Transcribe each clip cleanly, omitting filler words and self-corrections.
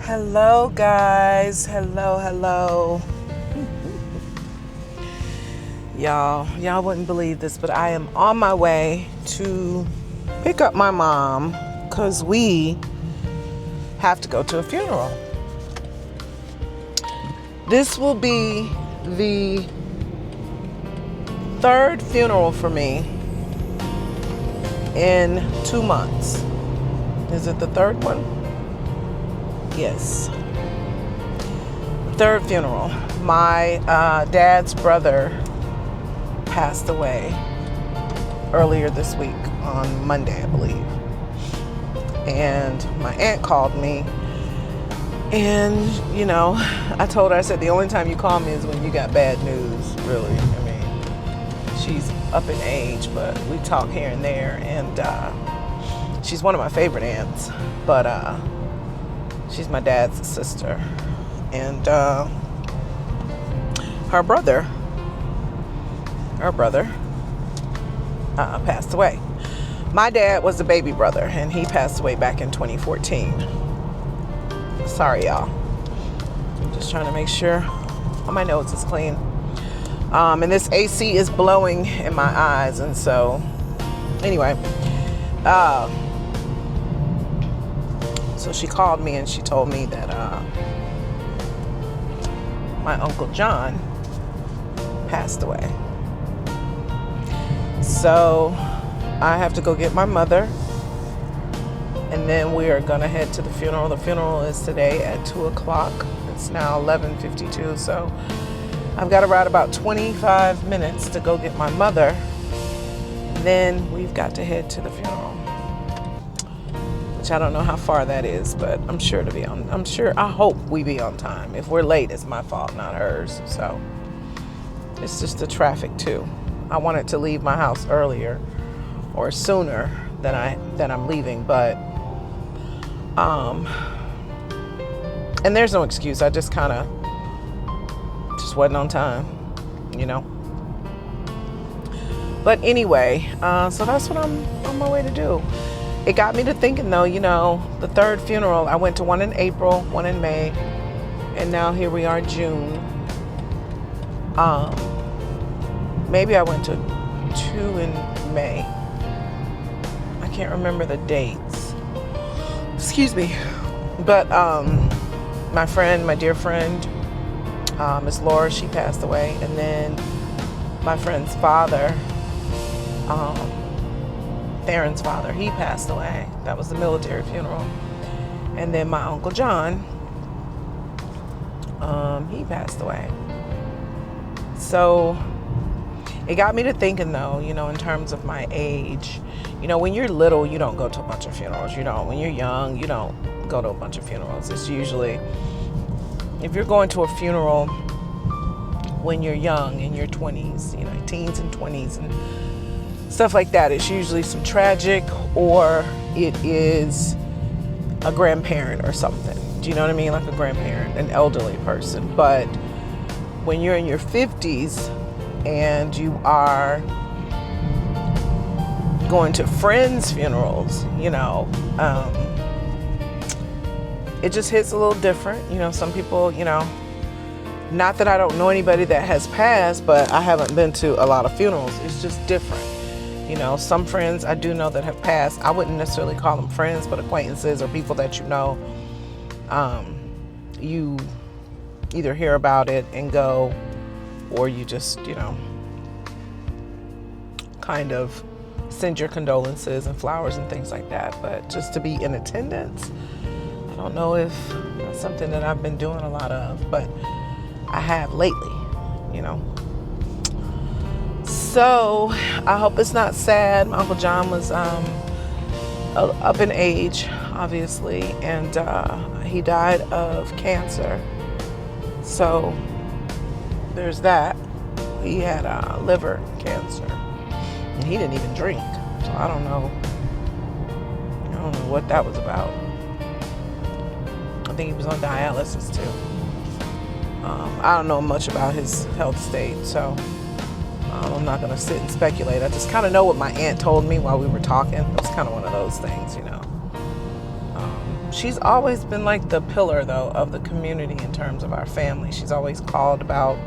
Hello, guys. Hello. Y'all wouldn't believe this, but I am on my way to pick up my mom because we have to go to a funeral. This will be the third funeral for me in 2 months. Is it the third one? Yes. Third funeral. My dad's brother passed away earlier this week on Monday, I believe. And my aunt called me. And, I told her, I said, the only time you call me is when you got bad news, really. I mean, she's up in age, but we talk here and there. And she's one of my favorite aunts. But she's my dad's sister. And her brother passed away. My dad was the baby brother, and he passed away back in 2014. Sorry, y'all. I'm just trying to make sure all my nose is clean. And this AC is blowing in my eyes, and so anyway, so she called me and she told me that my Uncle John passed away. So I have to go get my mother, and then we are gonna head to the funeral. The funeral is today at 2:00. It's now 11:52, so I've got to ride about 25 minutes to go get my mother. Then we've got to head to the funeral, which I don't know how far that is, but I hope we be on time. If we're late, it's my fault, not hers. So it's just the traffic too. I wanted to leave my house earlier or sooner than I'm leaving, but and there's no excuse. I just wasn't on time, But anyway, so that's what I'm on my way to do. It got me to thinking, though, the third funeral, I went to one in April, one in May, and now here we are, June. Maybe I went to 2 in May. I can't remember the dates. Excuse me. But my dear friend, Miss Laura, she passed away. And then my friend's father, Theron's father, he passed away. That was the military funeral. And then my Uncle John, he passed away. So it got me to thinking, though, in terms of my age. When you're little, you don't go to a bunch of funerals. You don't. When you're young, you don't go to a bunch of funerals. It's usually, if you're going to a funeral when you're young, in your 20s, teens and 20s and stuff like that, it's usually some tragic, or it is a grandparent or something. Do you know what I mean? Like a grandparent, an elderly person. But when you're in your 50s and you are going to friends' funerals, it just hits a little different. Some people, not that I don't know anybody that has passed, but I haven't been to a lot of funerals. It's just different. Some friends I do know that have passed. I wouldn't necessarily call them friends, but acquaintances or people that you either hear about it and go, or you just, kind of send your condolences and flowers and things like that. But just to be in attendance, I don't know if that's something that I've been doing a lot of, but I have lately, So I hope it's not sad. My Uncle John was up in age, obviously, and he died of cancer. So there's that. He had liver cancer, and he didn't even drink. So I don't know what that was about. I think he was on dialysis too. I don't know much about his health state, so I'm not going to sit and speculate. I just kind of know what my aunt told me while we were talking. It was kind of one of those things, she's always been like the pillar, though, of the community in terms of our family. She's always called about,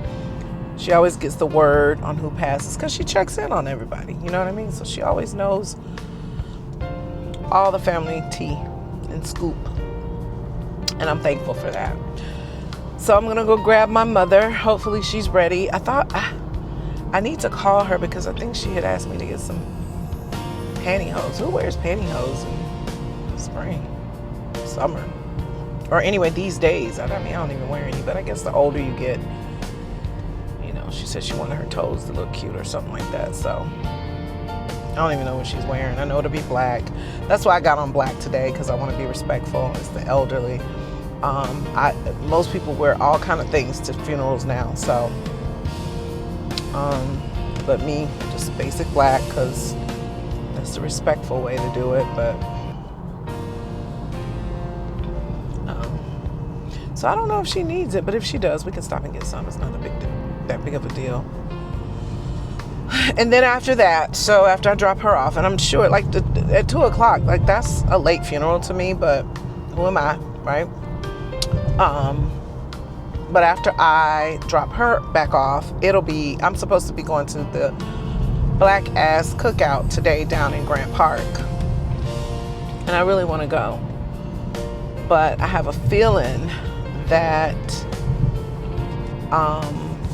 she always gets the word on who passes because she checks in on everybody. You know what I mean? So she always knows all the family tea and scoop. And I'm thankful for that. So I'm going to go grab my mother. Hopefully she's ready. I thought I need to call her because I think she had asked me to get some pantyhose. Who wears pantyhose in spring, summer? Or anyway, these days. I mean, I don't even wear any, but I guess the older you get, you know, she said she wanted her toes to look cute or something like that. So I don't even know what she's wearing. I know it'll be black. That's why I got on black today, because I want to be respectful. It's the elderly. Most people wear all kind of things to funerals now. So, but me, just basic black, because that's the respectful way to do it. But so I don't know if she needs it, but if she does, we can stop and get some. It's not that big of a deal. And then after that, so after I drop her off, and I'm sure like at 2 o'clock, like that's a late funeral to me, but who am I, right? But after I drop her back off, I'm supposed to be going to the Black Ass Cookout today down in Grant Park. And I really want to go. But I have a feeling that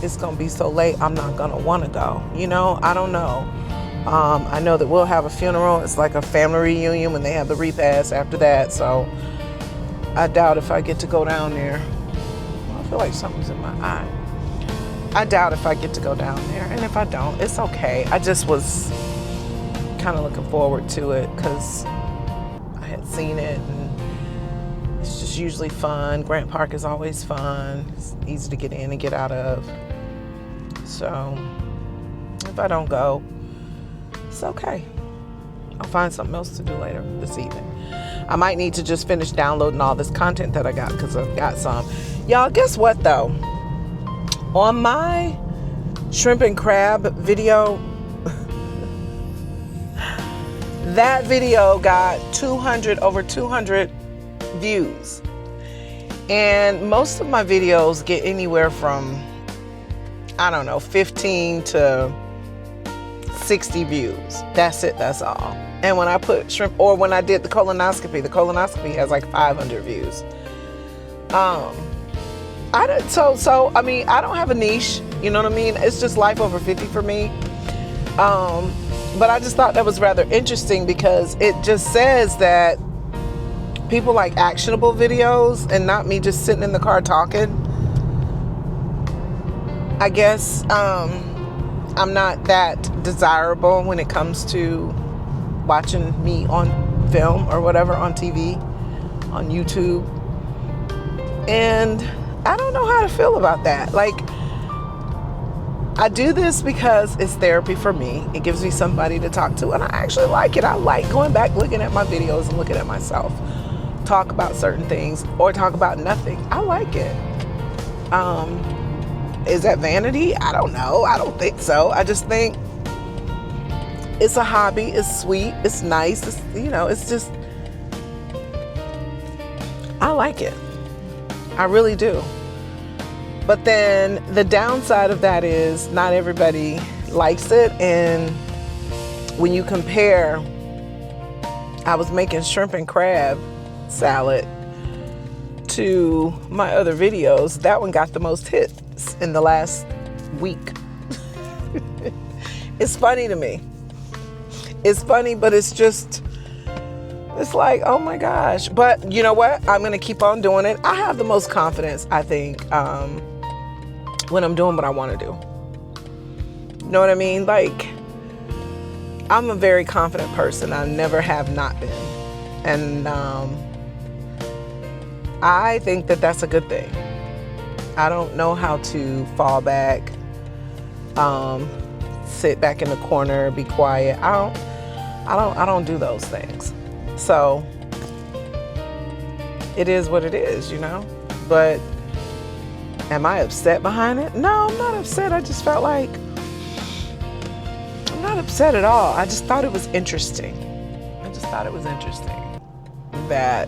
it's going to be so late, I'm not going to want to go. You know, I don't know. I know that we'll have a funeral. It's like a family reunion when they have the repast after that. So I doubt if I get to go down there. I feel like something's in my eye. I doubt if I get to go down there. And if I don't, it's okay. I just was kind of looking forward to it because I had seen it, and it's just usually fun. Grant Park is always fun. It's easy to get in and get out of. So if I don't go, it's okay. I'll find something else to do later this evening. I might need to just finish downloading all this content that I got, because I've got some. Y'all, guess what though? On my shrimp and crab video, that video got over 200 views. And most of my videos get anywhere from, I don't know, 15 to 60 views. That's it, that's all. And when I put shrimp, or when I did the colonoscopy has like 500 views. I mean, I don't have a niche, you know what I mean? It's just life over 50 for me. But I just thought that was rather interesting, because it just says that people like actionable videos and not me just sitting in the car talking. I guess I'm not that desirable when it comes to watching me on film or whatever, on TV, on YouTube. And I don't know how to feel about that. Like, I do this because it's therapy for me. It gives me somebody to talk to, and I actually like it. I like going back, looking at my videos and looking at myself talk about certain things or talk about nothing. I like it. Is that vanity? I don't know. I don't think so. I just think it's a hobby. It's sweet. It's nice. It's, you know, it's just, I like it. I really do. But then the downside of that is not everybody likes it. And when you compare, I was making shrimp and crab salad to my other videos. That one got the most hits in the last week. It's funny to me. It's funny, but it's just, it's like, oh my gosh. But you know what? I'm going to keep on doing it. I have the most confidence, I think, when I'm doing what I want to do. You know what I mean? Like, I'm a very confident person. I never have not been. And I think that that's a good thing. I don't know how to fall back, sit back in the corner, be quiet. I don't do those things. So it is what it is, you know? But am I upset behind it? No, I'm not upset. I just felt like, I'm not upset at all. I just thought it was interesting. That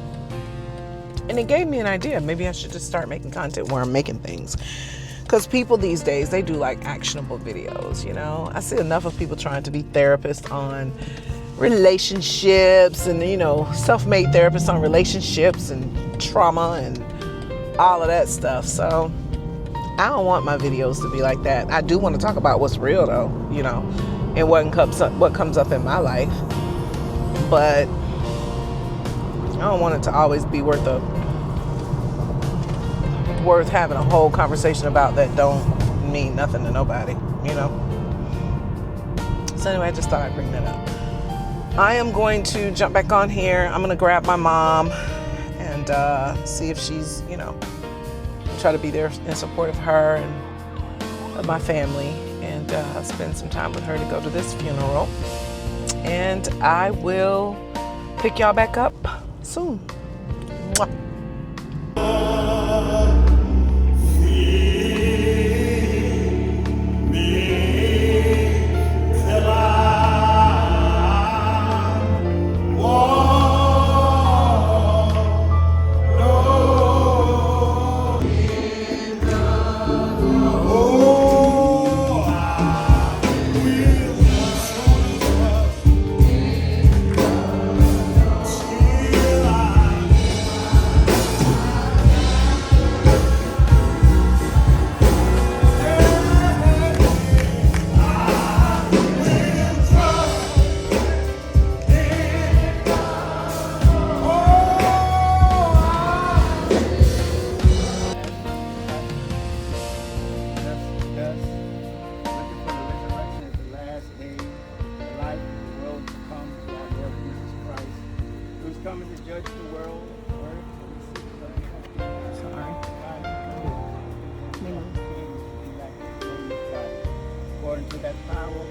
And it gave me an idea. Maybe I should just start making content where I'm making things. Because people these days, they do like actionable videos, you know. I see enough of people trying to be therapists on relationships and, you know, self-made therapists on relationships and trauma and all of that stuff. So I don't want my videos to be like that. I do want to talk about what's real though, you know, and what comes up in my life. But I don't want it to always be worth having a whole conversation about that don't mean nothing to nobody, you know. So anyway, I just thought I'd bring that up. I am going to jump back on here. I'm gonna grab my mom and see if she's, you know, try to be there in support of her and of my family, and spend some time with her to go to this funeral. And I will pick y'all back up soon. Mwah. Coming to judge the world. Sorry. According to that power